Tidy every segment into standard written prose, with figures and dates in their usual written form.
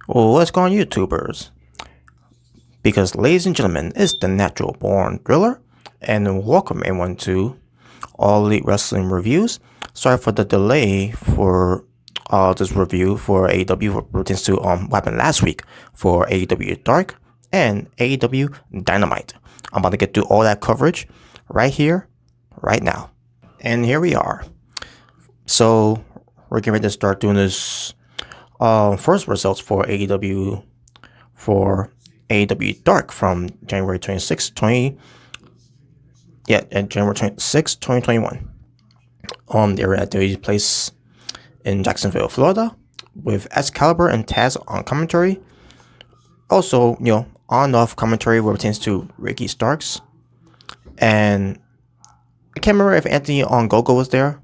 Well, what's going on, YouTubers? Because, ladies and gentlemen, it's the Natural Born Driller, and welcome everyone to All Elite Wrestling Reviews. Sorry for the delay for this review for AEW for pertains to what happened last week for AEW Dark and AEW Dynamite. I'm about to get through all that coverage right here, right now. And here we are. So we're getting ready to start doing this first results for AEW Dark from January 26, 20 and January 26, 2021. They were at the place in Jacksonville, Florida, with Excalibur and Taz on commentary. Also, on-off commentary where it pertains to Ricky Starks. And I can't remember if Anthony Ongogo was there,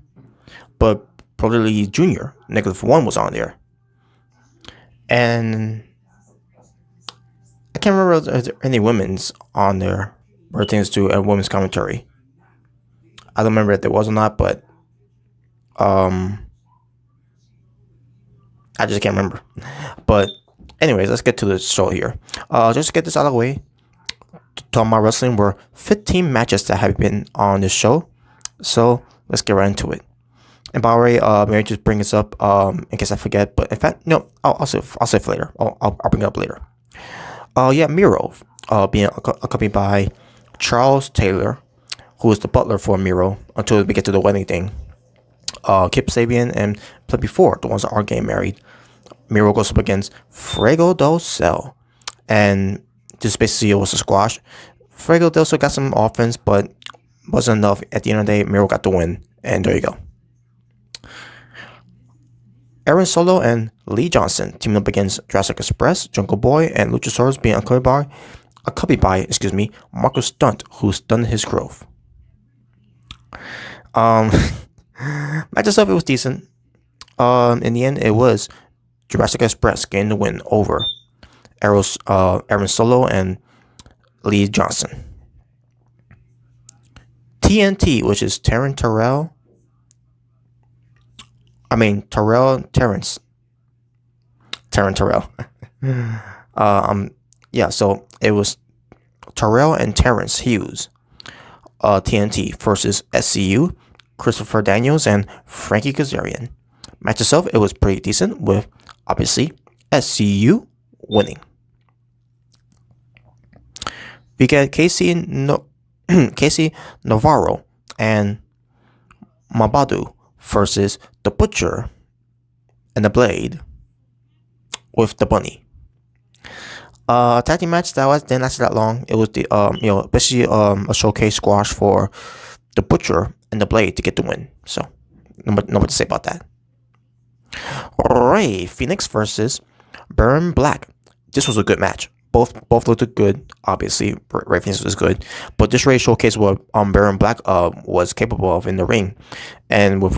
but probably Jr. -1 was on there. And I can't remember if there any women's on there where it pertains to a women's commentary. I don't remember if there was or not, but I just can't remember. But anyways, let's get to the show here. Just to get this out of the way, talking about wrestling, were 15 matches that have been on this show. So let's get right into it. And by the way, maybe just bring this up in case I forget. But in fact, no, I'll say it later. I'll bring it up later. Miro, being accompanied by Charles Taylor, who is the butler for Miro until we get to the wedding thing. Kip Sabian and Plenty Four, the ones that are getting married. Miro goes up against Fuego del Sol, and this basically was a squash. Fuego del Sol got some offense, but wasn't enough. At the end of the day, Miro got the win, and there you go. Aaron Solo and Lee Johnson teaming up against Jurassic Express, Jungle Boy, and Luchasaurus being accompanied by Marcus Stunt, who stunned his growth. Match itself, it was decent. In the end, it was Jurassic Express getting the win over Aaron Solo and Lee Johnson. TNT, which is Terrence. So it was Terrell and Terrence Hughes, TNT versus SCU, Christopher Daniels and Frankie Kazarian. Match itself, it was pretty decent, with obviously SCU winning. We get Casey Navarro and Mabadu versus the Butcher and the Blade with the Bunny. Tag team match didn't last that long. It was basically a showcase squash for the Butcher and the Blade to get the win. So not much to say about that. Ray Phoenix versus Baron Black. This was a good match. Both looked good. Obviously, Ray Phoenix was good, but this Ray showcased what Baron Black was capable of in the ring, and with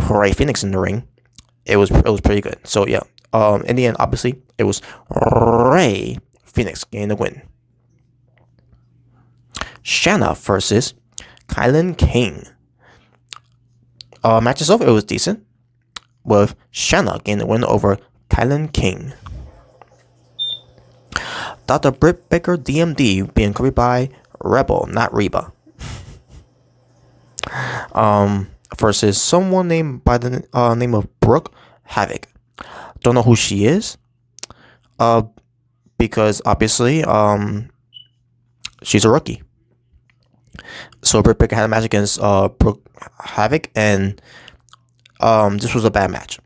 Ray Phoenix in the ring, it was pretty good. So in the end, obviously, it was Ray Phoenix getting the win. Shanna versus Kylan King. Match itself, it was decent, with Shanna getting the win over Kylan King. Dr. Britt Baker, DMD, being covered by Rebel, not Reba. Versus someone named by the name of Brooke Havoc. Don't know who she is. Because obviously, she's a rookie. So Britt Baker had a match against Brooke Havoc, and this was a bad match.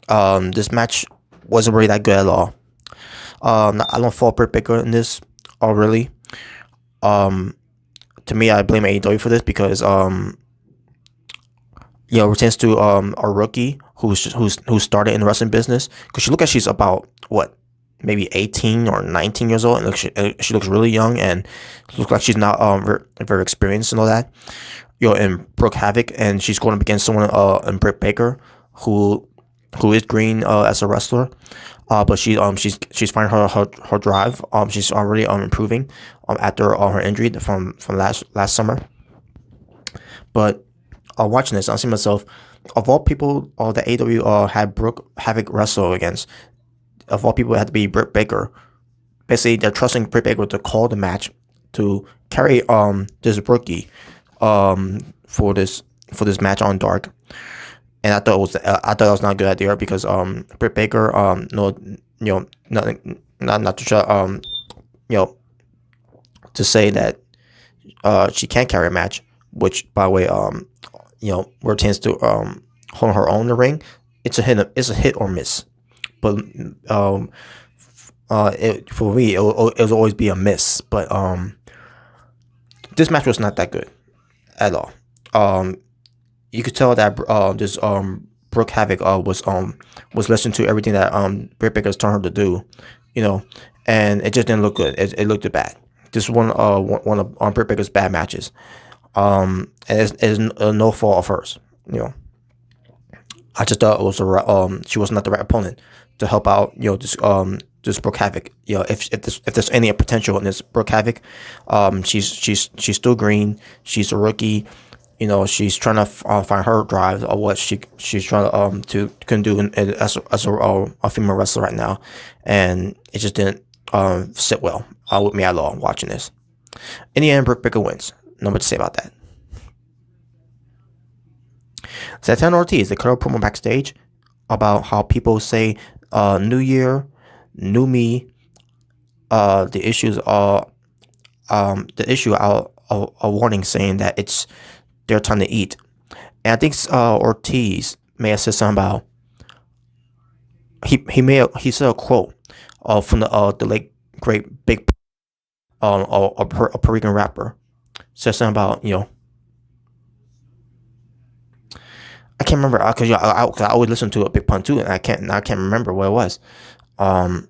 This match wasn't really that good at all. I don't fault Britt Baker in this, really. To me, I blame AEW for this because pertains to a rookie who started in the wrestling business. Because she's about maybe 18 or 19 years old, and she looks really young, and looks like she's not very experienced and all that. And Brooke Havoc, and she's going up against someone in Britt Baker who is green as a wrestler. But she's finding her drive. She's already improving after her injury from last summer. But watching this, I see myself, of all people that AEW had Brooke Havoc wrestle against, of all people, it had to be Britt Baker. Basically, they're trusting Britt Baker to call the match to carry this rookie for this match on Dark. And I thought it was not a good idea because Britt Baker no nothing not to try to say that she can't carry a match, which by the way where tends to hold her own in the ring. It's a hit or miss, but for me it will always be a miss. But this match was not that good at all. You could tell that this Brooke Havoc was listening to everything that Britt Baker's telling her to do, and it just didn't look good. It looked bad. This is one of Britt Baker's bad matches, and it's no fault of hers. I just thought it was she was not the right opponent to help out. This Brooke Havoc. If there's any potential in this Brooke Havoc, she's still green. She's a rookie. She's trying to find her drive or what she's trying to can do as a female wrestler right now, and it just didn't sit well with me at all watching this. In the end, Britt Baker wins. No much to say about that. Santana Ortiz, they cut a promo backstage about how people say New Year, New Me. The issue a warning saying that it's their time to eat. And I think Ortiz may have said something about he said a quote from the late great big a Puerto Rican rapper, said something about I can't remember because I always listen to a Big Pun too, and I can't remember what it was. But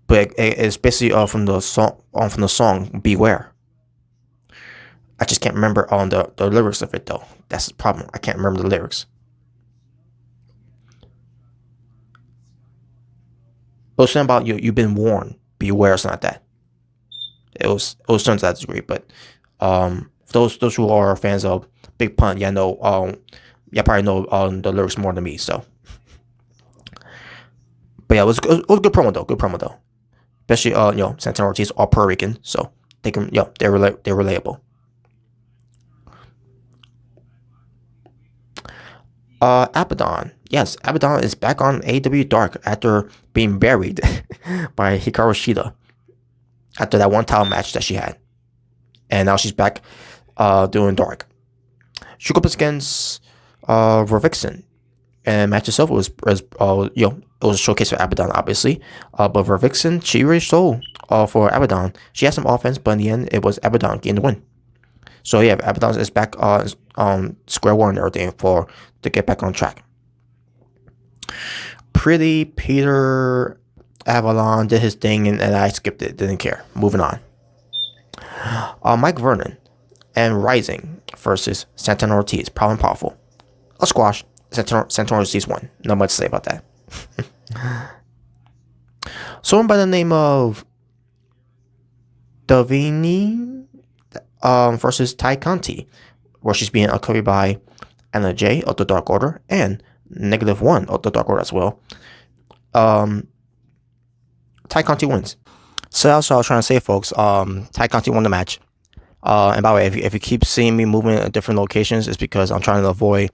it's basically from the song Beware. I just can't remember on the lyrics of it though. That's the problem. I can't remember the lyrics. It was something about you've been warned. Beware, something like that. It was something to that degree. But those who are fans of Big Pun, probably know the lyrics more than me. So, but yeah, it was a good promo though. Good promo though. Especially Santana Ortiz are Puerto Rican, so they can they're relatable. Abaddon. Yes, Abaddon is back on AEW Dark after being buried by Hikaru Shida after that one title match that she had. And now she's back doing Dark. She goes against Vervixen. And match itself was it was a showcase for Abaddon, obviously. But Vervixen, she really stole for Abaddon. She had some offense, but in the end, it was Abaddon getting the win. So yeah, Abaddon is back on square one and everything to get back on track. Pretty Peter Avalon did his thing and I skipped it, didn't care. Moving on. Mike Vernon and Rising versus Santana Ortiz, Proud and Powerful. A squash. Santana Ortiz won. Not much to say about that. Someone by the name of Davini versus Ty Conti, where she's being accompanied by Anna J of the Dark Order and -1 of the Dark Order as well. Ty Conti wins. So that's what I was trying to say, folks. Ty Conti won the match. And by the way, if you keep seeing me moving at different locations, it's because I'm trying to avoid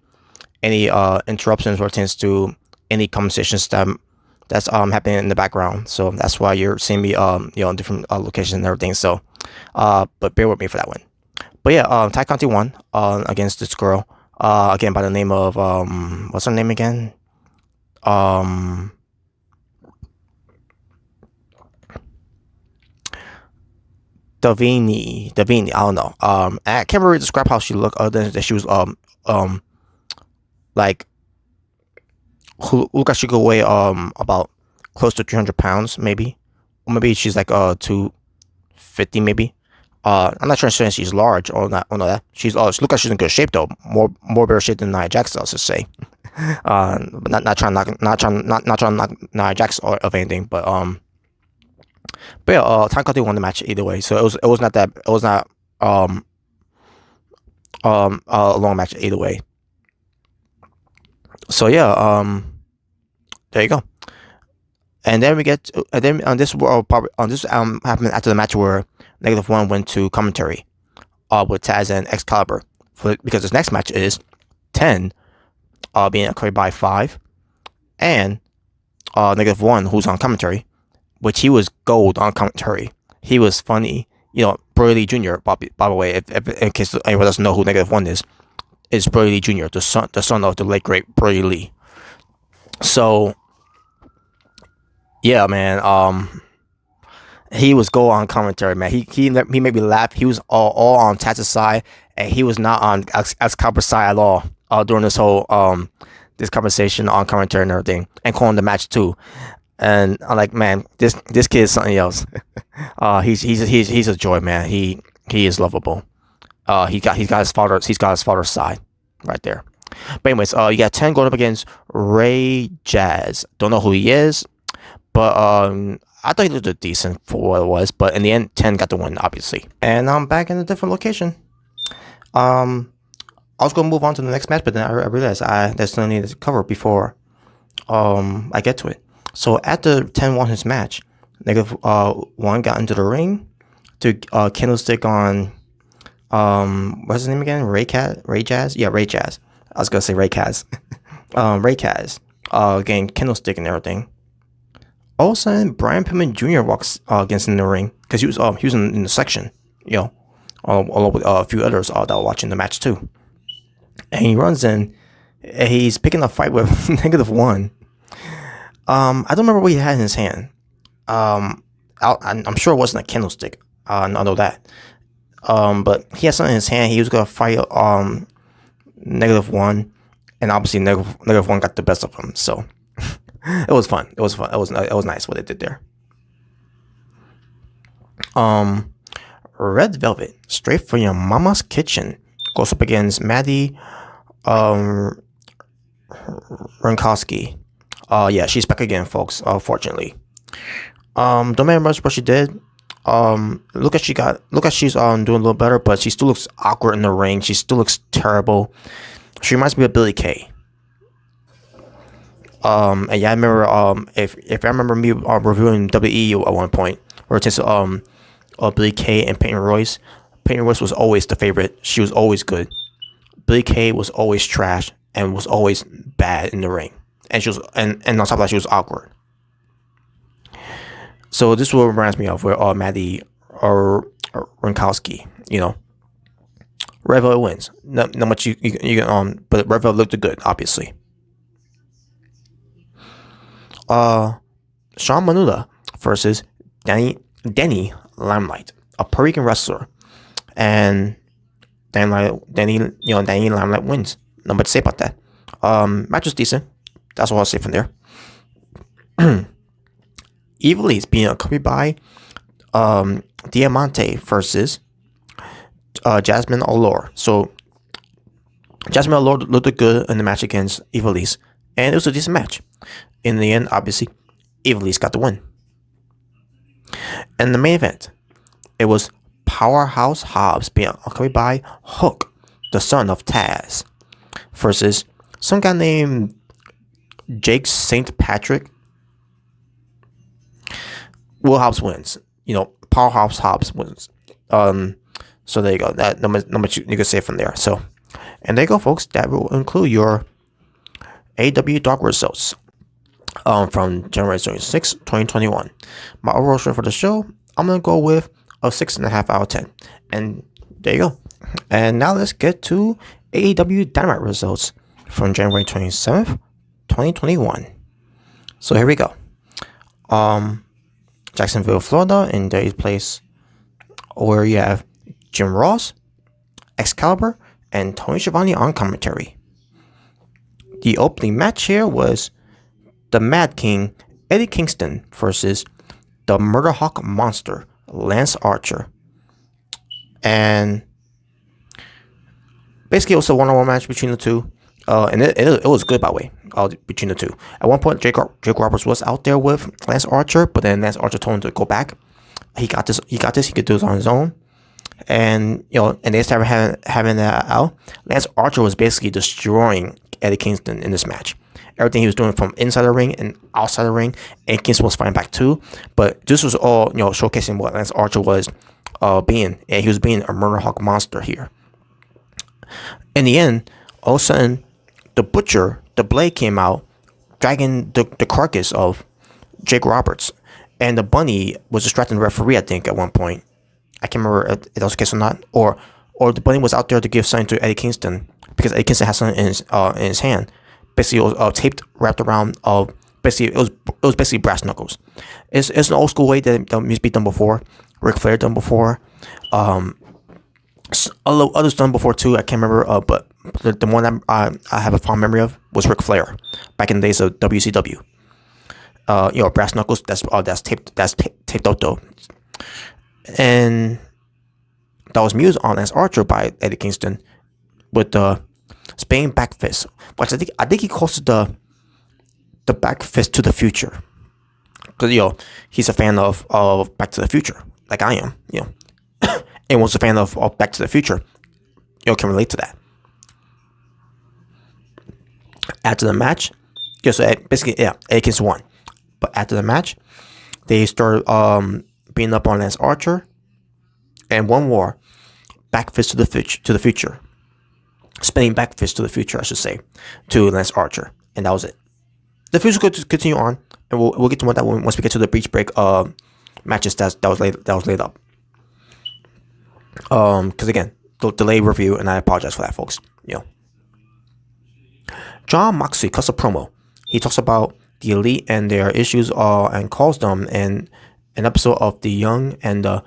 any interruptions or tends to any conversations that's happening in the background. So that's why you're seeing me in different locations and everything. So but bear with me for that one. But yeah, Ty Conti won against this girl again by the name of what's her name again? Davini, I don't know. I can't really describe how she looked other than that she was like who look like she could weigh about close to 300 pounds maybe, or maybe she's like 250 maybe. I'm not trying to say she's large or not. That she looks like she's in good shape though, more better shape than Nia Jax, I should say. But not trying to knock Nia Jax of anything, but yeah, Ty Conti won the match either way, so it was not a long match either way. So yeah, there you go. And then we get and then on this probably on this happened after the match where -1 went to commentary with Taz and Excalibur because this next match is 10 being carried by 5 and -1 who's on commentary, which he was gold on commentary. He was funny. Brody Lee Jr. By the way, if in case anyone doesn't know who -1 is Brody Lee Jr., the son of the late great Brody Lee. So yeah, man. He was gold on commentary, man. He made me laugh. He was all on Taz's side, and he was not on Excalibur's side at all during this whole this conversation on commentary and everything, and calling the match too. And I'm like, man, this kid is something else. He's a joy, man. He is lovable. He's got his father's side right there. But anyways, you got 10 going up against Ray Jazz. Don't know who he is, but I thought he looked decent for what it was. But in the end, 10 got the win, obviously. And I'm back in a different location. I was gonna move on to the next match, but then I realized there's something I need to cover before I get to it. So after 10 won his match, -1 got into the ring to candlestick on what's his name again? Ray Jazz? Yeah, Ray Jazz. I was gonna say Ray Kaz. Ray Kaz. Getting candlestick and everything. All of a sudden, Brian Pillman Jr. walks against in the ring because he was in the section, along with a few others that were watching the match too. And he runs in, and he's picking a fight with -1. I don't remember what he had in his hand. I'm sure it wasn't a candlestick. I know that. But he had something in his hand. He was gonna fight -1, and obviously -1 got the best of him. So it was fun. It was nice what they did there. Red Velvet, straight from your mama's kitchen, goes up against Maddie Rankowski. Yeah, she's back again, folks. Fortunately, don't remember what she did. Look at she's doing a little better, but she still looks awkward in the ring. She still looks terrible. She reminds me of Billie Kay. And yeah, I remember if I remember me reviewing WWE at one point, where it's Billie Kay and Peyton Royce. Peyton Royce was always the favorite. She was always good. Billie Kay was always trash and was always bad in the ring. And she was and on top of that, she was awkward. So this is what reminds me of where Maddie or Rankowski, Red Velvet wins. Not much you can but Red Velvet looked good, obviously. Sean Manuda versus Denny Limelight, a Puerto Rican wrestler, and Denny Limelight wins. Not much to say about that. Match was decent. That's all I'll say from there. Evil is being accompanied by Diamante versus Jasmine Allure. So Jasmine Allure looked good in the match against Ivelisse, and it was a decent match. In the end, obviously, Ivelisse got the win. In the main event, it was Powerhouse Hobbs being accompanied by Hook, the son of Taz, versus some guy named Jake St. Patrick. Will Hobbs wins. Powerhouse Hobbs wins. So there you go. That not much you can say from there. So, and there you go, folks. That will include your AEW Dark results from January 26, 2021. My overall score for the show, I'm gonna go with a 6.5 out of 10. And there you go. And now let's get to AEW Dynamite results from January 27th, 2021. So here we go. Jacksonville, Florida, in the 8th place, where you have Jim Ross, Excalibur, and Tony Schiavone on commentary. The opening match here was the Mad King, Eddie Kingston, versus the Murder Hawk Monster, Lance Archer. And basically it was a one-on-one match between the two. And it was good, by the way, between the two. At one point, Jake Roberts was out there with Lance Archer, but then Lance Archer told him to go back. He got this. He could do this on his own. And and they started having that out. Lance Archer was basically destroying Eddie Kingston in this match, everything he was doing from inside the ring and outside the ring. And Kingston was fighting back too. But this was all, showcasing what Lance Archer was being. And he was being a murder hawk monster here. In the end, all of a sudden, the Butcher, the Blade, came out, dragging the carcass of Jake Roberts. And the Bunny was distracting the referee, I think, at one point. I can't remember if that was the case or not. Or the Bunny was out there to give something to Eddie Kingston, because Eddie Kingston had something in his hand. Basically, it was taped, wrapped around. Basically, it was basically brass knuckles. It's an old school way that used to be done before. Ric Flair done before. Others done before too. I can't remember. But the one I have a fond memory of was Ric Flair back in the days of WCW. Brass knuckles. That's taped out though. And that was mused on as Archer by Eddie Kingston with the Spain back fist, which I think he calls it the back fist to the future, because he's a fan of Back to the Future, like I am, and was a fan of Back to the Future, can relate to that. After the match, so basically, Eddie Kingston won, but after the match, they started beating up on Lance Archer, and one more back fist to the future. Spinning back fist to the future, I should say, to Lance Archer, and that was it. The future could continue on, and we'll get to that once we get to the Beach Break matches that was laid up. Because again, delay review, and I apologize for that, folks. Jon Moxley cuts a promo. He talks about the Elite and their issues, and calls them an episode of The Young and the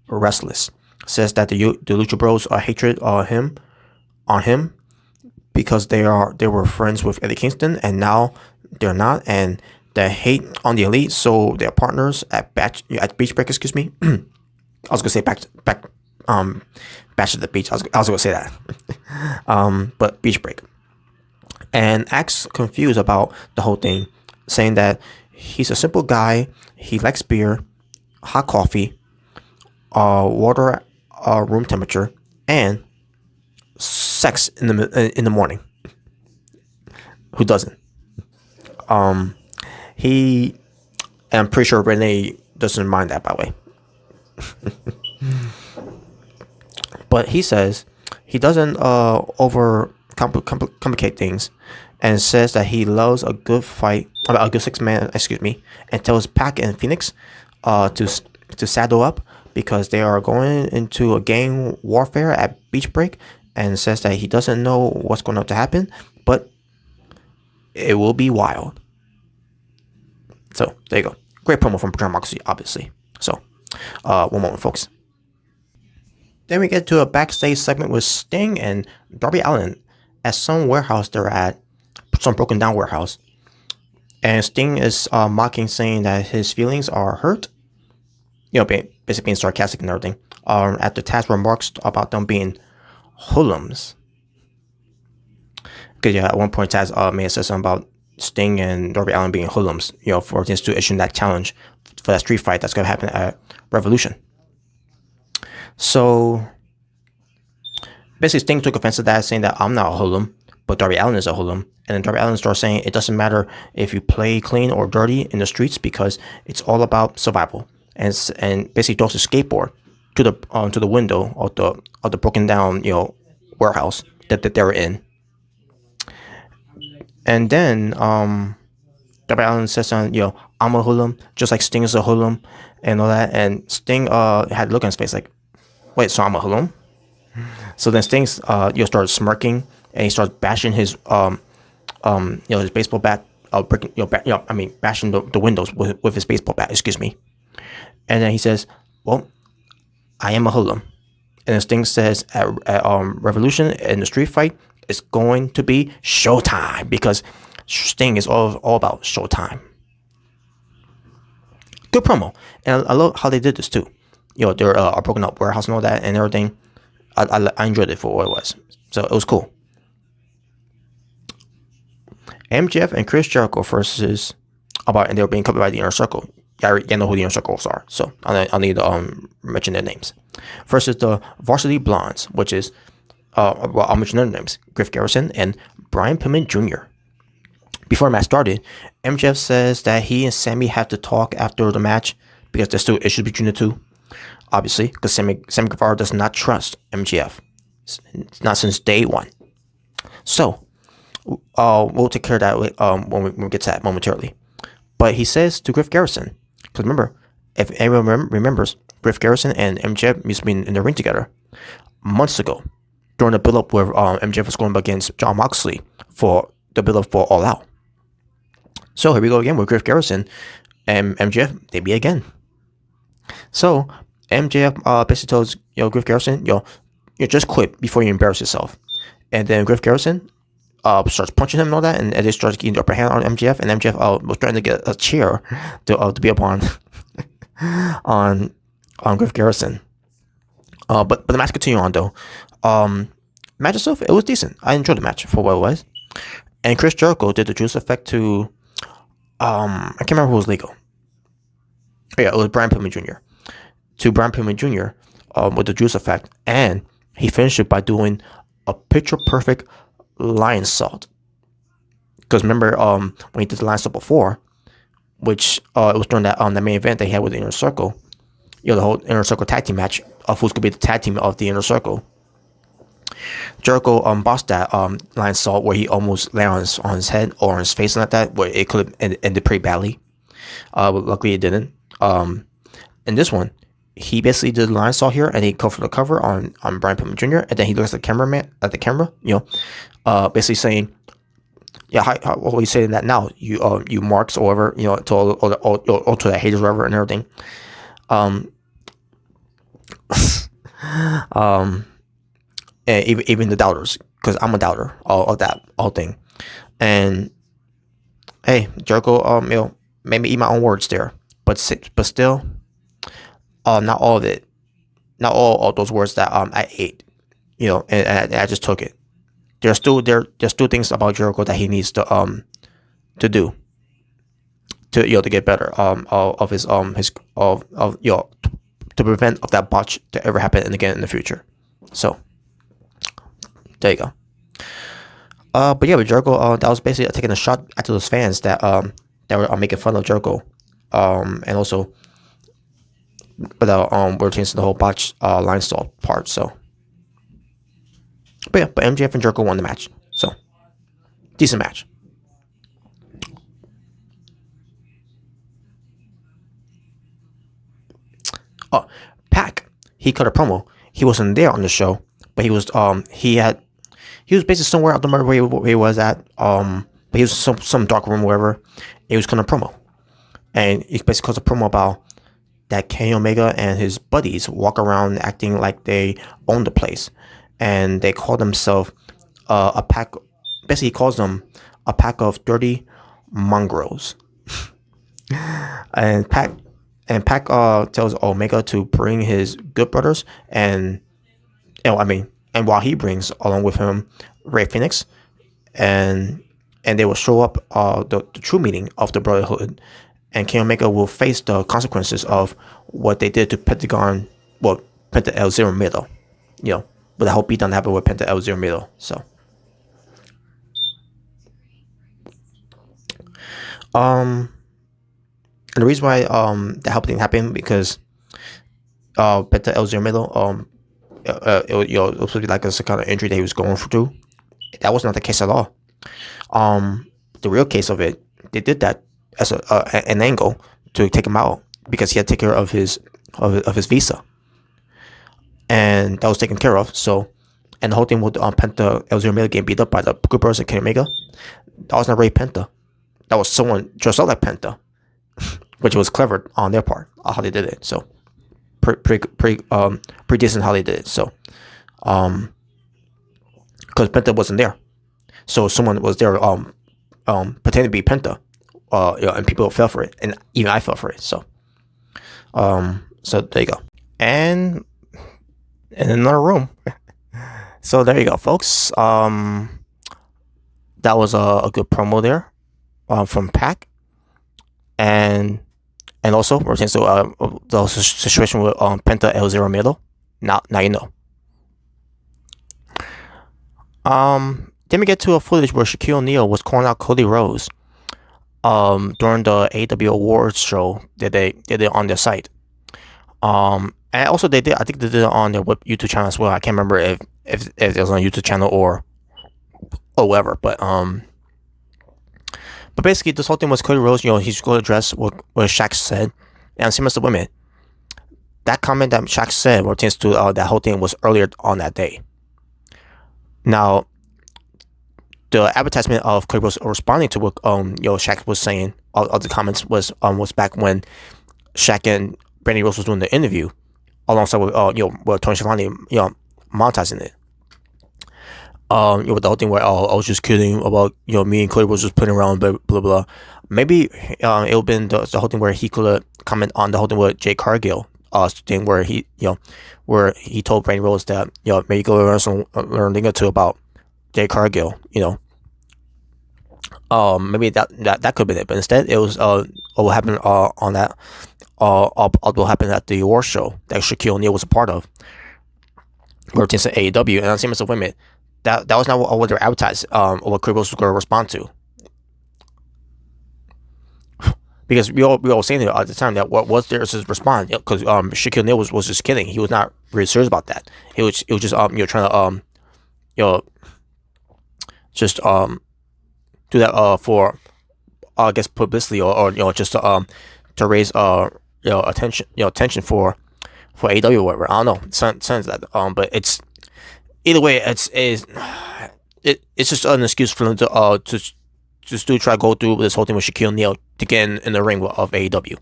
Restless. Says that the Lucha Bros are hatred on him because they were friends with Eddie Kingston, and now they're not, and they hate on the Elite, so they're partners at Beach Break. Excuse me. I was gonna say Bash at the Beach. I was gonna say that, but Beach Break. And acts confused about the whole thing, saying that he's a simple guy. He likes beer, hot coffee, water, room temperature, and sex in the morning. Who doesn't? I'm pretty sure Renee doesn't mind that, by the way. But he says he doesn't complicate things, and says that he loves a good fight, a good 6-man, and tells Pac and Phoenix to saddle up, because they are going into a gang warfare at Beach Break, and says that he doesn't know what's going to happen, but it will be wild. So there you go. Great promo from Jon Moxley, obviously. So one moment, folks. Then we get to a backstage segment with Sting and Darby Allin at some warehouse they're at, some broken down warehouse. And Sting is mocking, saying that his feelings are hurt. Basically being sarcastic and everything. After Taz remarks about them being hoodlums. Because at one point Taz may have said something about Sting and Darby Allin being hoodlums, for things to issue that challenge for that street fight that's going to happen at Revolution. So basically Sting took offense to that, saying that I'm not a hoodlum, but Darby Allin is a hoodlum. And then Darby Allin starts saying it doesn't matter if you play clean or dirty in the streets, because it's all about survival. And basically throws a skateboard to the window of the broken down warehouse that they were in. And then Darby Allin says something, I'm a hoodlum, just like Sting is a hoodlum, and all that. And Sting had a look on his face like, wait, so I'm a hoodlum? So then Sting started smirking, and he starts bashing his his baseball bat, bashing the windows with his baseball bat. Excuse me. And then he says, well, I am a hoodlum. And then Sting says at Revolution in the street fight, it's going to be showtime, because Sting is all about showtime. Good promo. And I love how they did this too. They're a broken up warehouse and all that and everything. I enjoyed it for what it was. So it was cool. MJF and Chris Jericho versus and they were being covered by the Inner Circle. You know who the Inner Circles are, so I'll need to mention their names. Versus the Varsity Blondes, which is I'll mention their names: Griff Garrison and Brian Pillman Jr. before the match started, MJF says that he and Sammy have to talk after the match because there's still issues between the two. Obviously, because Sammy Guevara does not trust MJF. It's not since day one. So, we'll take care of that when we get to that momentarily. But he says to Griff Garrison, because remember, if anyone remembers, Griff Garrison and MJF used to be in the ring together months ago during the build-up where MJF was going up against Jon Moxley for the build-up for All Out. So here we go again with Griff Garrison and MJF. They meet again. So MJF basically tells Griff Garrison, you just quit before you embarrass yourself. And then Griff Garrison starts punching him and all that, and they start getting the upper hand on MJF, and MJF was trying to get a chair to be up on on Griff Garrison. But the match continued on though. Match itself, it was decent. I enjoyed the match for what it was. And Chris Jericho did the juice effect to I can't remember who was legal. Yeah, it was Brian Pillman Jr. To Brian Pillman Jr. With the juice effect, and he finished it by doing a picture perfect lion salt. Because remember, when he did the lion salt before, which it was during that the main event they had with the Inner Circle, the whole Inner Circle tag team match of who's gonna be the tag team of the Inner Circle. Jericho bossed that lion salt where he almost landed on his head or on his face like that, where it could have ended pretty badly. But luckily it didn't. In this one, he basically did the lion salt here, and he covered the cover on Brian Pillman Jr. And then he looks at the camera, basically saying, "Yeah, what are you saying that now? You marks or whatever, to all to the haters or whatever and everything." And even the doubters, because I'm a doubter of that all thing. And hey, Jericho, made me eat my own words there, but still, not all of it, not all of those words that I ate, and I just took it. There's still things about Jericho that he needs to do to get better of his to prevent of that botch to ever happen again in the future. So there you go. But yeah, with Jericho, that was basically taking a shot at those fans that were making fun of Jericho, and also we're changing the whole botch line stall part. So, but yeah, but MJF and Jericho won the match. So decent match. Oh, Pac, he cut a promo. He wasn't there on the show, but he was basically somewhere, I don't remember where he was at. But he was some dark room or wherever. He was cutting a promo, and he basically cut a promo about that Kenny Omega and his buddies walk around acting like they own the place, and they call themselves a pack. Basically, he calls them a pack of dirty mongrels. And Pac tells Omega to bring his good brothers, and while he brings along with him Rey Fenix, and they will show up the true meaning of the Brotherhood, and Kenny Omega will face the consequences of what they did to Penta El Zero Miedo, with the whole beatdown that happened with Penta El Zero Miedo. So, and the reason why that whole thing happened because Penta El Zero Miedo it was supposed to be like a kind of injury that he was going through. That was not the case at all. The real case of it, they did that as an angle to take him out because he had to take care of his visa, and that was taken care of. So, and the whole thing with Penta El Zero Miedo getting beat up by the good person Kenny Omega, that was not really Penta. That was someone dressed up like Penta, which was clever on their part how they did it. So, pretty decent how they did it. So, because Penta wasn't there, so someone was there pretending to be Penta, and people fell for it, and even I fell for it. So, so there you go. And in another room. So there you go, folks. That was a good promo there, from Pac, and also we're saying the situation with Penta El Zero Miedo. Now you know. Then we get to a footage where Shaquille O'Neal was calling out Cody Rhodes during the AEW Awards show that they did it on their site. And also they did. I think they did it on their YouTube channel as well. I can't remember if it was on a YouTube channel or whatever. But basically, this whole thing was Cody Rhodes. He's going to address what Shaq said, and same as the women. That comment that Shaq said pertains to that whole thing was earlier on that day. Now, the advertisement of Cody Rhodes responding to what Shaq was saying, all the comments was back when Shaq and Brandy Rose was doing the interview, alongside with Tony Schiavone monetizing it. With the whole thing where I was just kidding about me and Cody was just putting around blah blah blah. Maybe it would have been the whole thing where he could comment on the whole thing with Jay Cargill thing where he told Brandy Rose that maybe go learn a thing or two about Jay Cargill. Maybe that could have been it, but instead it was what happened on that what happened at the award show that Shaquille O'Neal was a part of, where it's AEW, and same as the women. That was not what they were advertised, or what Cody Rhodes was going to respond to. Because we all were saying at the time that what was there his response, because Shaquille O'Neal was just kidding. He was not really serious about that. It was just trying to just do that for I guess publicity or just to raise attention for AEW or whatever. I don't know, sounds like that. But it's either way, it's just an excuse for them to still try to go through this whole thing with Shaquille O'Neal to get in the ring of AEW.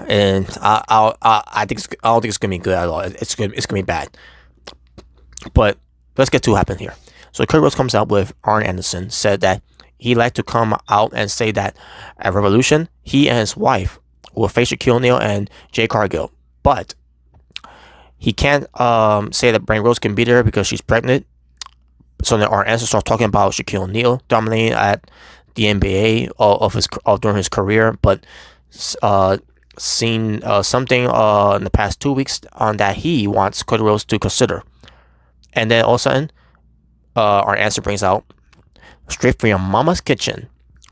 And I don't think it's gonna be good at all. It's gonna be bad. But let's get to what happened here. So Cody Rhodes comes out with Arn Anderson, said that he'd like to come out and say that at Revolution, he and his wife will face Shaquille O'Neal and Jay Cargill, but he can't say that Brandy Rhodes can beat her because she's pregnant. So then Arn Anderson starts talking about Shaquille O'Neal dominating at the NBA during his career, but seen something in the past 2 weeks on that he wants Cody Rhodes to consider. And then all of a sudden, our answer brings out straight from your mama's kitchen,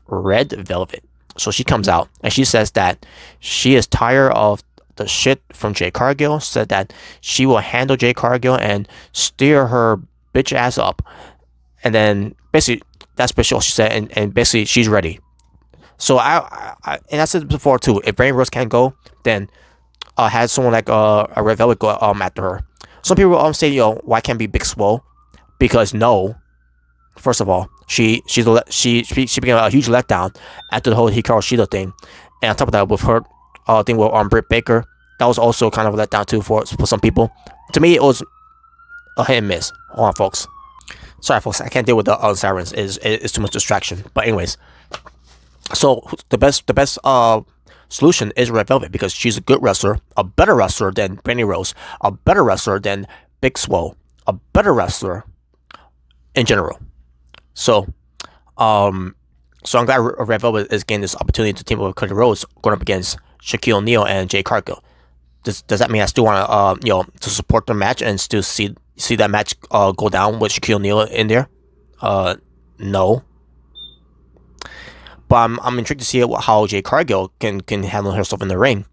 Red Velvet. So she comes out and she says that she is tired of the shit from Jay Cargill. Said that she will handle Jay Cargill and steer her bitch ass up. And then basically that's basically all she said. And basically she's ready. So I and I said before too. If Brandy Rose can't go, then had someone like a Red Velvet go after her. Some people say, why can't be Big Swole? Because no, first of all, she became a huge letdown after the whole Hikaru Shida thing, and on top of that, with her thing with Britt Baker, that was also kind of a letdown too for some people. To me, it was a hit and miss. Hold on, folks. Sorry, folks, I can't deal with the sirens. It's too much distraction. But anyways, so the best solution is Red Velvet because she's a good wrestler, a better wrestler than Brandy Rose, a better wrestler than Big Swole, a better wrestler in general. So I'm glad Red Velvet is getting this opportunity to team up with Cody Rhodes going up against Shaquille O'Neal and Jay Cargill. Does that mean I still want to support the match and still see that match go down with Shaquille O'Neal in there? No. But I'm intrigued to see how Jay Cargill can handle herself in the ring.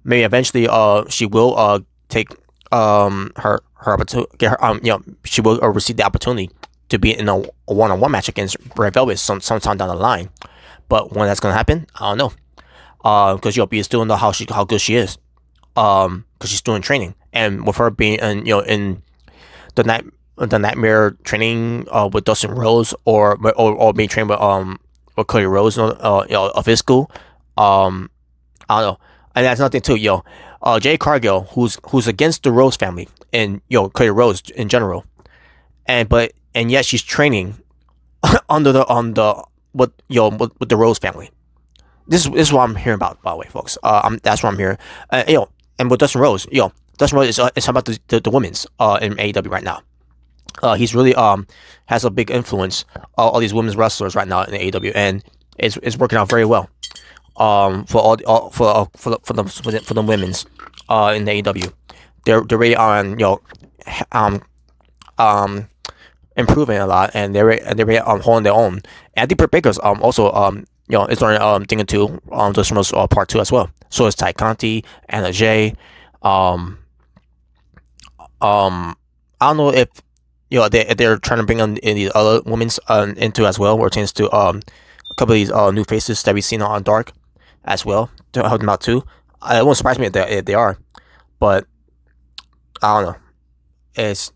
Maybe eventually she will take her opportunity. She will receive the opportunity to be in a one-on-one match against Red Velvet sometime down the line. But when that's gonna happen, I don't know. Because you still don't know how good she is. Because she's doing training, and with her being in the nightmare training with Dustin Rhodes or being trained with Cody Rhodes of his school, I don't know. And that's nothing too, Jay Cargill, who's against the Rose family and Cody Rhodes in general, and yet she's training with the Rose family. This is what I'm hearing about, by the way, folks. That's what I'm hearing. And with Dustin Rhodes, Dustin Rhodes is about the women's in AEW right now. He's really has a big influence all these women's wrestlers right now in AEW, and it's working out very well. For the women's in the AEW, they're really on improving a lot, and they're holding their own. And I think Britt Baker's also is learning thing two just from part two as well. So is Ty Conti, Anna Jay. Um, I don't know if they're trying to bring on these other women's into as well, or change to a couple of these new faces that we've seen on Dark as well to help them out too. It won't surprise me if they are, but I don't know. It's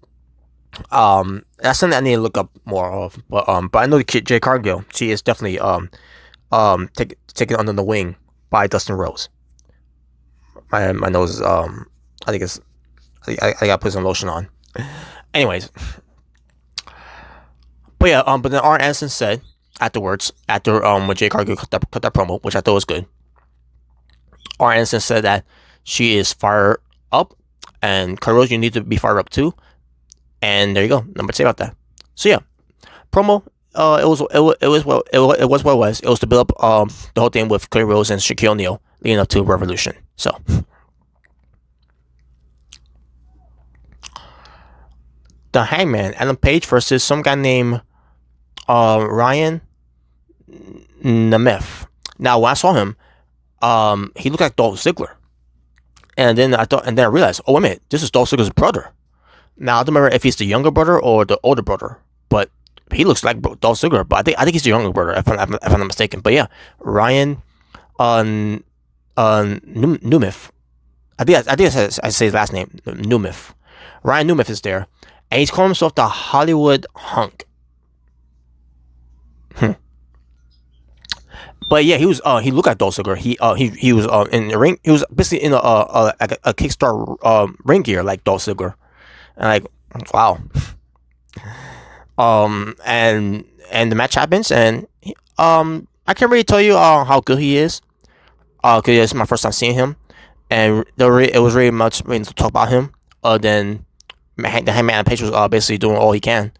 that's something I need to look up more of. But I know the kid Jay Cargill, she is definitely taken under the wing by Dustin Rose. My nose is I think it's I gotta put some lotion on. Anyways, but yeah, but then Arn Anderson said afterwards, after when Jay Cargill cut that promo, which I thought was good. Arn Anderson said that she is fired up, and Cody Rhodes, you need to be fired up too. And there you go. Number to say about that. So yeah, promo. It was what it was. It was to build up the whole thing with Cody Rhodes and Shaquille O'Neal leading up to Revolution. So the Hangman, Adam Page versus some guy named Ryan Nemeth. Now when I saw him, he looked like Dolph Ziggler, and then I realized, oh wait a minute, this is Dolph Ziggler's brother. Now I don't remember if he's the younger brother or the older brother, but he looks like Dolph Ziggler. But I think he's the younger brother, if I'm not mistaken. But yeah, Ryan Nemeth. I think I say his last name, Nemeth. Ryan Nemeth is there, and he's calling himself the Hollywood Hunk. But yeah, he looked like Dolph Ziggler. He was in the ring. He was basically in a Kickstarter ring gear like Dolph Ziggler, and like wow. And the match happens, and I can't really tell you how good he is, because it's my first time seeing him, and it was really much to talk about him. Then the Hangman Page was basically doing all he can,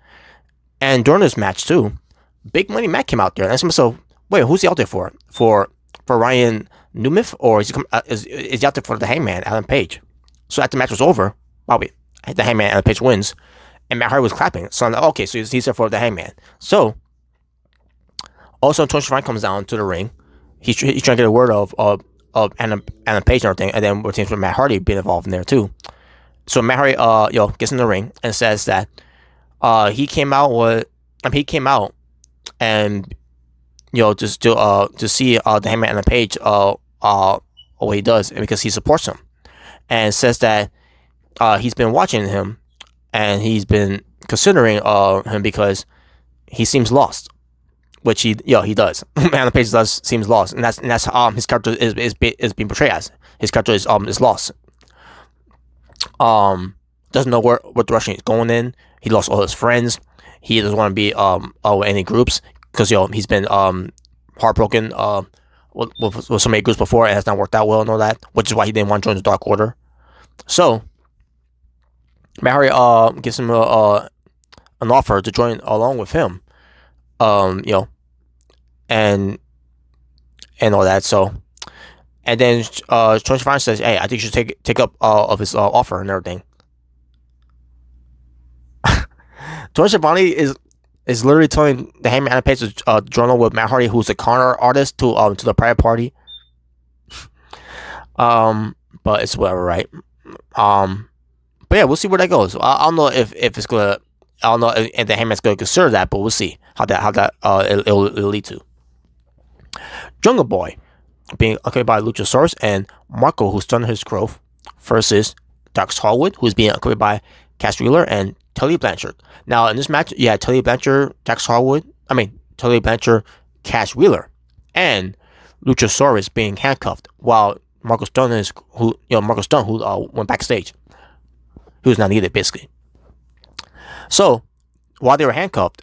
and during this match too, Big Money Mac came out there, and I asked myself, wait, who's he out there for? For Ryan Nemeth, or is he out there for the Hangman Adam Page? So after the match was over, the Hangman Adam Page wins, and Matt Hardy was clapping. So I'm like, okay, so he's there for the Hangman. So also Tony Schiavone comes down to the ring. He's trying to get a word of Adam Page and everything, and then we're seeing Matt Hardy being involved in there too. So Matt Hardy gets in the ring and says that he came out and just to see the Hangman Adam Page what he does, because he supports him, and says that he's been watching him, and he's been considering him because he seems lost, which he does. Adam Page seems lost, and that's his character is being portrayed as. His character is lost. Doesn't know what direction he's going in. He lost all his friends. He doesn't want to be any groups, because he's been heartbroken with so many groups before, and it has not worked out well and all that, which is why he didn't want to join the Dark Order. So Matt Hardy gives him an offer to join along with him, and all that. So, and then Tony Schiavone says, "Hey, I think you should take up of his offer and everything." Tony Schiavone is literally telling the Hangman Adam Page to join on with Matt Hardy, who's a corner artist, to the private party. But it's whatever, right? But yeah, we'll see where that goes. I don't know if it's gonna. I don't know if the Hangman's gonna consider that, but we'll see how that it'll lead to. Jungle Boy being accompanied by Luchasaurus and Marco, who's done his growth, versus Dax Harwood, who's being accompanied by Cass Wheeler and Tully Blanchard. Now in this match, you had Tully Blanchard, Tully Blanchard, Cass Wheeler, and Luchasaurus being handcuffed, while Marco Stunt who went backstage. He was not needed, basically. So, while they were handcuffed,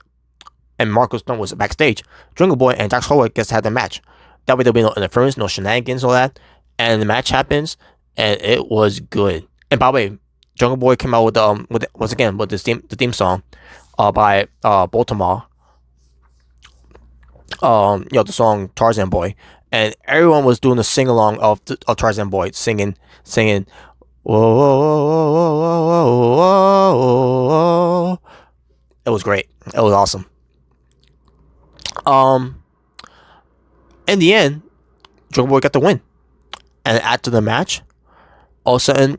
and Marco Stunt was backstage, Jungle Boy and Dax Harwood gets to have the match. That way there'll be no interference, no shenanigans, all that. And the match happens, and it was good. And by the way, Jungle Boy came out with the theme song by Baltimore. The song Tarzan Boy, and everyone was doing the sing along of Tarzan Boy, singing, whoa, whoa, whoa, whoa, whoa, whoa, whoa. It was great. It was awesome. Um, in the end, Jungle Boy got the win. And after the match, all of a sudden,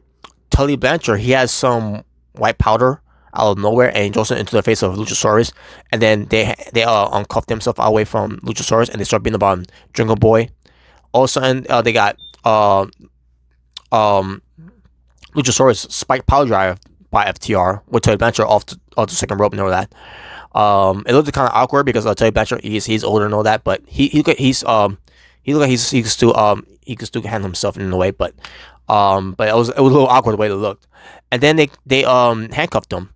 Tully Blanchard, he has some white powder out of nowhere and he throws it into the face of Luchasaurus. And then they uncuff themselves away from Luchasaurus and they start beating up Jungle Boy. All of a sudden, they got Luchasaurus spike power drive by FTR with Tully Blanchard off the second rope and all that. It looked kind of awkward because Tully Blanchard he's older and all that, but he looked like he can still handle himself in a way, but it was a little awkward the way it looked. And then they handcuffed him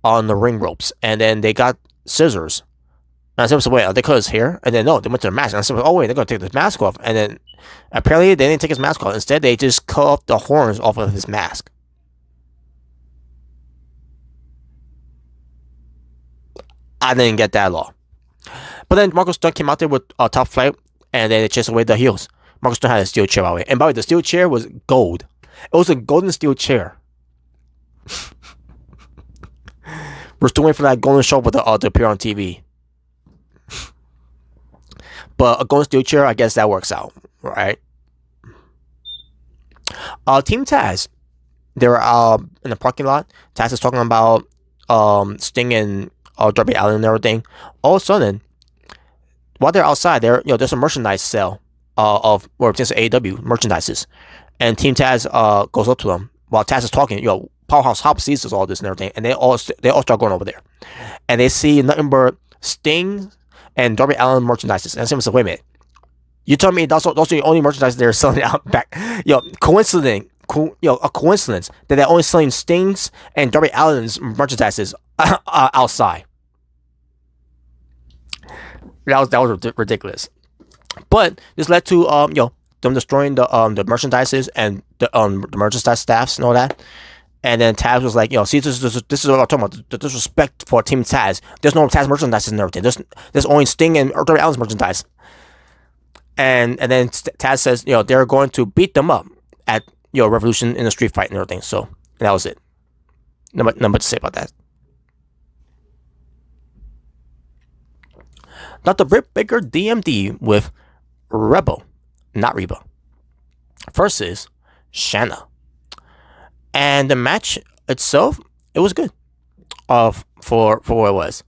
on the ring ropes, and then they got scissors. And I said, wait, are they cut his hair? And then no, they went to the mask. And I said, oh wait, they're gonna take this mask off. And then apparently they didn't take his mask off. Instead, they just cut off the horns off of his mask. I didn't get that at all. But then Marcus Stunt came out there with a top flight, and then they chased away the heels. Marcus Stunt had a steel chair, by the way. And by the way, the steel chair was gold. It was a golden steel chair. We're still waiting for that golden show to appear on TV. But a golden steel chair, I guess that works out, right? Team Taz, they were in the parking lot. Taz is talking about Sting and Darby Allin and everything. All of a sudden, while they're outside, there's a merchandise sale or just AEW merchandises, and Team Taz goes up to them while Taz is talking. Powerhouse Hop sees all this and everything, and they all start going over there, and they see nothing but Sting and Darby Allin merchandises. And someone said, "Wait a minute, you telling me those are the only merchandise they're selling out back?" A coincidence that they're only selling Sting's and Darby Allin's merchandises outside. That was ridiculous. But this led to them destroying the merchandises and the merchandise staffs and all that. And then Taz was like, see, this is what I'm talking about. The disrespect for Team Taz. There's no Taz merchandise and everything. There's only Sting and Darby Allin's merchandise. And then Taz says, they're going to beat them up at Revolution in a street fight and everything. So that was it. Nothing much to say about that. Dr. Britt Baker DMD with Rebel, not Reba, versus Shanna. And the match itself, it was good. For what it was.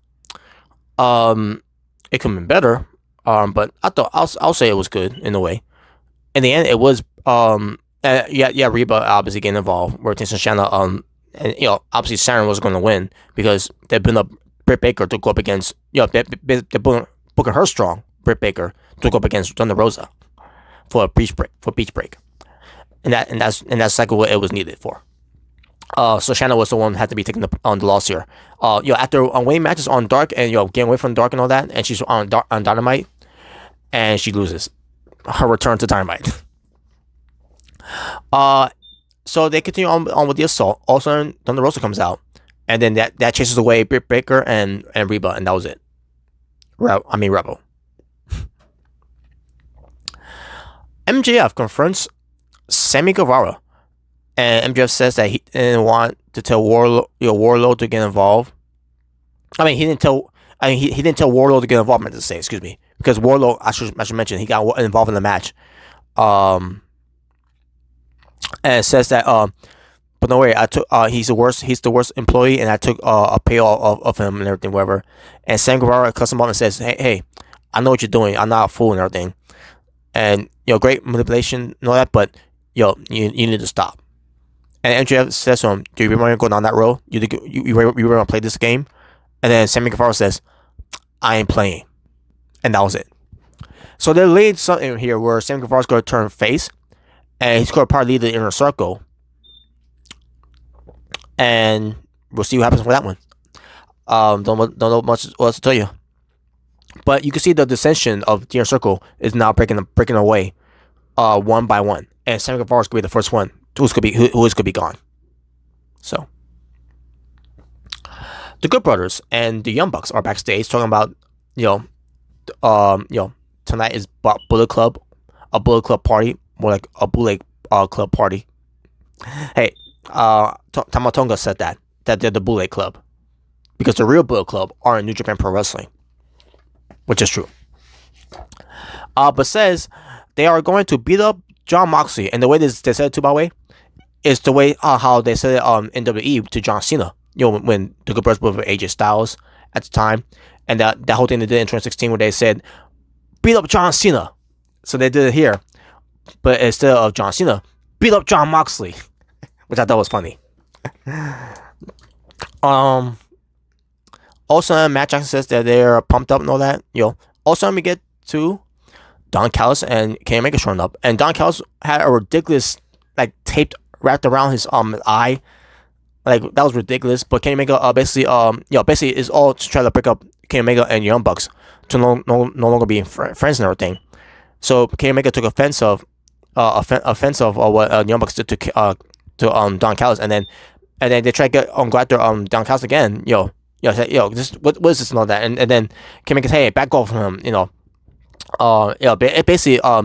It could have been better. But I'll say it was good in a way. In the end, it was Reba obviously getting involved. Where Tyson Shanna and obviously Sharon was going to win because they built up Britt Baker to go up against they're booking her strong Britt Baker to go up against Thunder Rosa for a beach break, and that's exactly what it was needed for. So Shanna was the one who had to be taking the loss here. After winning matches on Dark and getting away from Dark and all that, and she's on Dynamite, and she loses her return to Dynamite. So they continue on with the assault. Also, Thunder Rosa comes out, and then that chases away Britt Baker and Reba, and that was it. Rebel. MJF confronts Sammy Guevara. And MJF says that he didn't want to tell Warlow to get involved. He didn't tell Warlow to get involved. I meant to say, excuse me, because Warlow, I should mention, he got involved in the match. And it says that, but no way, I took he's the worst employee, and I took a payoff of him and everything, whatever. And Sammy Guevara cuts him off and says, hey, I know what you're doing. I'm not a fool and everything. And great manipulation and all that, but you need to stop. And MJF says to him, do you really want to go down that road? You really want to play this game? And then Sammy Guevara says, I ain't playing. And that was it. So they laid something here where Sammy Guevara's going to turn face, and he's going to probably lead the Inner Circle. And we'll see what happens with that one. Don't know much else to tell you. But you can see the dissension of the Inner Circle is now breaking away one by one. And Sammy Guevara's going to be the first one who is going to be gone. So the Good Brothers and the Young Bucks are backstage talking about tonight is Bullet Club, a Bullet Club party, more like a Bullet Club party. Hey, Tamatonga said that they're the Bullet Club. because the real Bullet Club are in New Japan Pro Wrestling, which is true. But says they are going to beat up Jon Moxley, and the way they said it too, by the way, is the way how they said it in WWE to John Cena. When the Good Brothers were with AJ Styles at the time, and that whole thing they did in 2016 where they said beat up John Cena. So they did it here, but instead of John Cena, beat up Jon Moxley, which I thought was funny. Also, Matt Jackson says that they're pumped up and all that. Also, let me get to Don Callis and Kenny Omega showing up, and Don Callis had a ridiculous tape wrapped around his eye. That was ridiculous. But Kenny Omega basically is all to try to pick up Kenny Omega and Young Bucks to no longer be friends and everything. So Kenny Omega took offense of what Young Bucks did to Don Callis, and then they tried to go after Don Callis again. This what is this and all that, and then Kenny Omega said, hey, back off from him. Basically a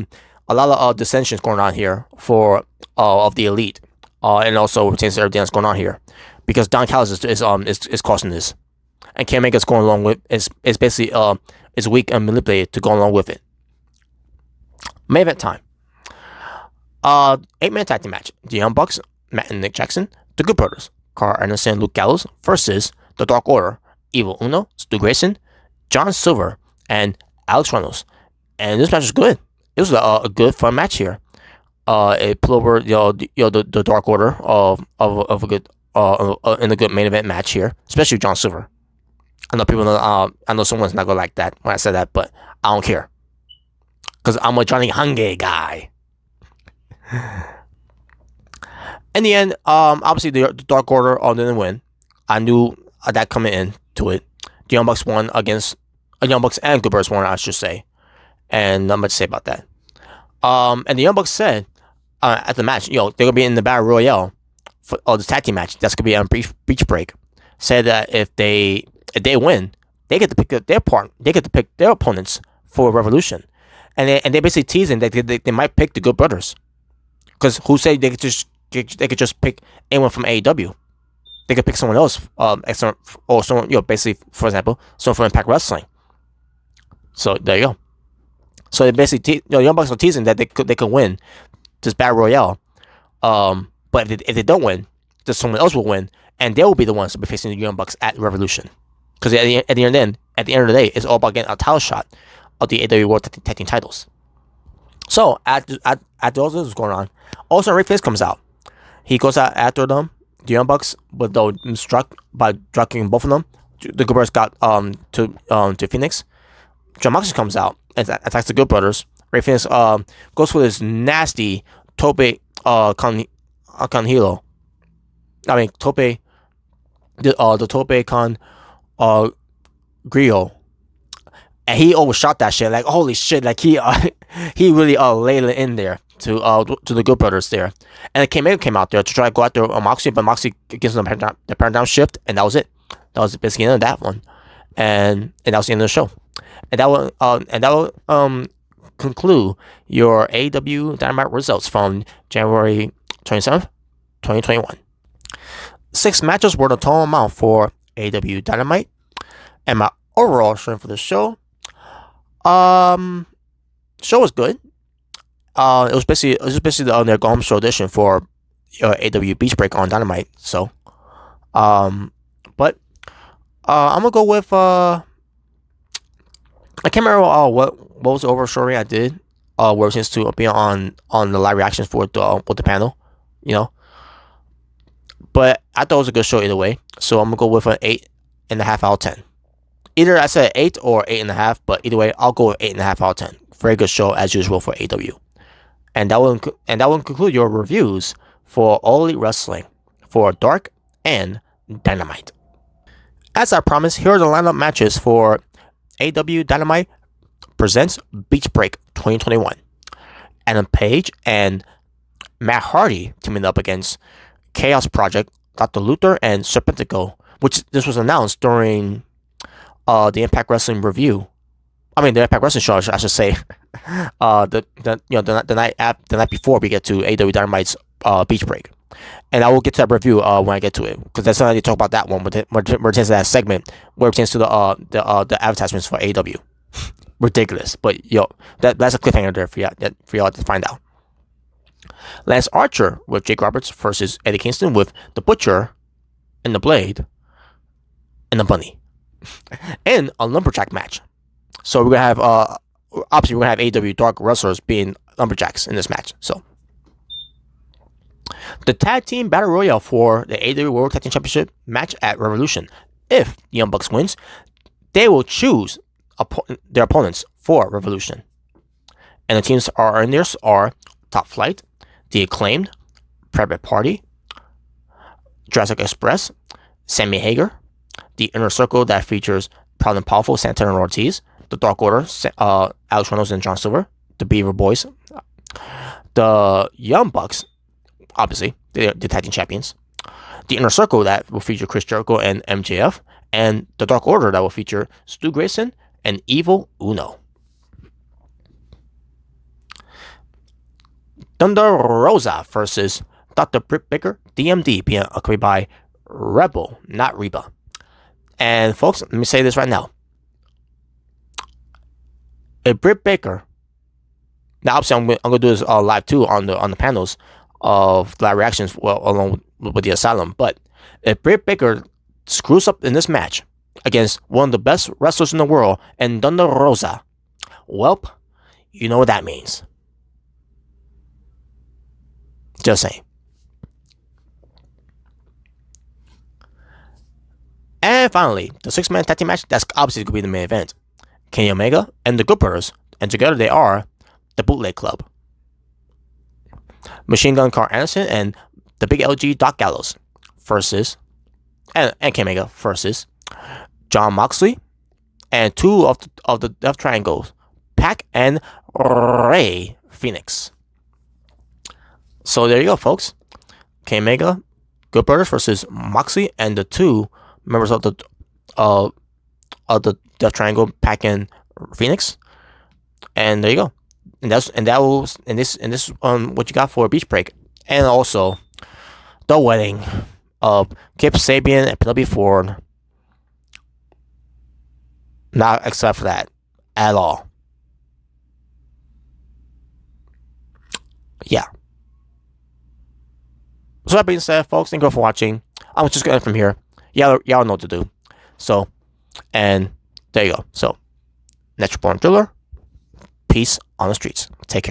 lot of dissensions going on here for of the elite, and also pertains to everything that's going on here, because Don Callis is causing this, and Kenny Omega is going along with is basically is weak and manipulated to go along with it. Main event time. 8-man tag team match: the Young Bucks, Matt and Nick Jackson, the Good Brothers, Carl Anderson and Luke Gallows versus the Dark Order, Evil Uno, Stu Grayson, John Silver, and Alex Reynolds. And this match was good. It was a good, fun match here. It put over the Dark Order of a good in a good main event match here, especially John Silver. I know people know. I know someone's not gonna like that when I said that, but I don't care, because I'm a Johnny Hungee guy. In the end, obviously the Dark Order didn't win. I knew that coming into it. The Young Bucks won against Young Bucks and Good Brothers won, I should say. And not much to say about that. And the Young Bucks said at the match, they're gonna be in the Battle Royale for this tag team match. That's gonna be on Beach Break. Said that if they win, they get to pick They get to pick their opponents for Revolution, and they basically teasing that they might pick the Good Brothers, because who said they could just pick anyone from AEW? They could pick someone else, or someone, basically, for example, someone from Impact Wrestling. So there you go. So they basically, Young Bucks are teasing that they could win this Battle Royale. But if they don't win, then someone else will win, and they will be the ones to be facing the Young Bucks at Revolution. Because at the end of the day, it's all about getting a title shot of the AEW World Tag Team titles. So after all this is going on, also Rick Fist comes out. He goes out after them, the Young Bucks, but though struck by striking both of them. The Good Brothers got to Phoenix. Jon Moxley comes out and attacks the Good Brothers. Ray Phoenix goes for this nasty tope con hilo. I mean tope, the tope con griot, and he overshot that shit. Like, holy shit! Like he really laid it in there to the Good Brothers there. And Kenny came out there to try to go after Moxley, but Moxley gives them the paradigm shift, and that was it. That was basically the end of that one, and that was the end of the show. And that will conclude your AEW Dynamite results from January 27th, 2021. 6 matches were the total amount for AEW Dynamite, and my overall strength for the show. Show was good. It was basically their go home show edition for AEW Beach Break on Dynamite. So, but I'm gonna go with I can't remember what was the overall story I did. Where it seems to be on the live reactions for the panel, But I thought it was a good show either way. So I'm gonna go with an 8.5 out of 10. Either I said 8 or 8.5, but either way, I'll go with 8.5 out of 10. Very good show as usual for AEW. And that will conclude your reviews for All Elite Wrestling for Dark and Dynamite. As I promised, here are the lineup matches for AEW Dynamite presents Beach Break 2021. Adam Page and Matt Hardy teaming up against Chaos Project, Dr. Luther, and Serpentico, which this was announced during the Impact Wrestling review. I mean, the Impact Wrestling show, I should say. The night before we get to AEW Dynamite's Beach Break. And I will get to that review when I get to it, because that's already talk about that one. But we're to that segment where it pertains to the advertisements for AEW. Ridiculous, but that's a cliffhanger there for y'all to find out. Lance Archer with Jake Roberts versus Eddie Kingston with the Butcher and the Blade and the Bunny, and a lumberjack match. So we're gonna have obviously we're gonna have AEW Dark wrestlers being lumberjacks in this match. So the tag team battle royale for the AEW World Tag Team Championship match at Revolution. If the Young Bucks wins, they will choose their opponents for Revolution. And the teams are in there are Top Flight, The Acclaimed, Private Party, Jurassic Express, Sammy Hager, The Inner Circle that features Proud and Powerful, Santana and Ortiz, The Dark Order, Alex Reynolds and John Silver, The Beaver Boys, the Young Bucks, obviously, the tag team champions, The Inner Circle that will feature Chris Jericho and MJF, and The Dark Order that will feature Stu Grayson and Evil Uno. Thunder Rosa versus Dr. Britt Baker, DMD, being accompanied by Rebel, not Reba. And folks, let me say this right now. If Britt Baker, now obviously I'm gonna do this live too on the panels of live reactions, along with the Asylum. But if Britt Baker screws up in this match against one of the best wrestlers in the world and Thunder Rosa, welp, you know what that means. Just saying. And finally, the 6-man tag team match, that's obviously going to be the main event. Kenny Omega and the Good Brothers, and together they are the Bootleg Club. Machine Gun Carl Anderson and the Big LG Doc Gallows versus, and Kenny Omega versus John Moxley and two of the Death Triangles, Pac and Rey Fenix. So there you go, folks. Kenny Omega, Good Brothers versus Moxley and the two members of the Death Triangle, Pac and Phoenix. And there you go. And this what you got for a beach break. And also the wedding of Kip Sabian and Penelope Ford. Not except for that at all. Yeah. So that being said, folks, thank you for watching. I'm just going from here. Y'all know what to do. So, and there you go. So, Natural Born Driller. Peace on the streets. Take care.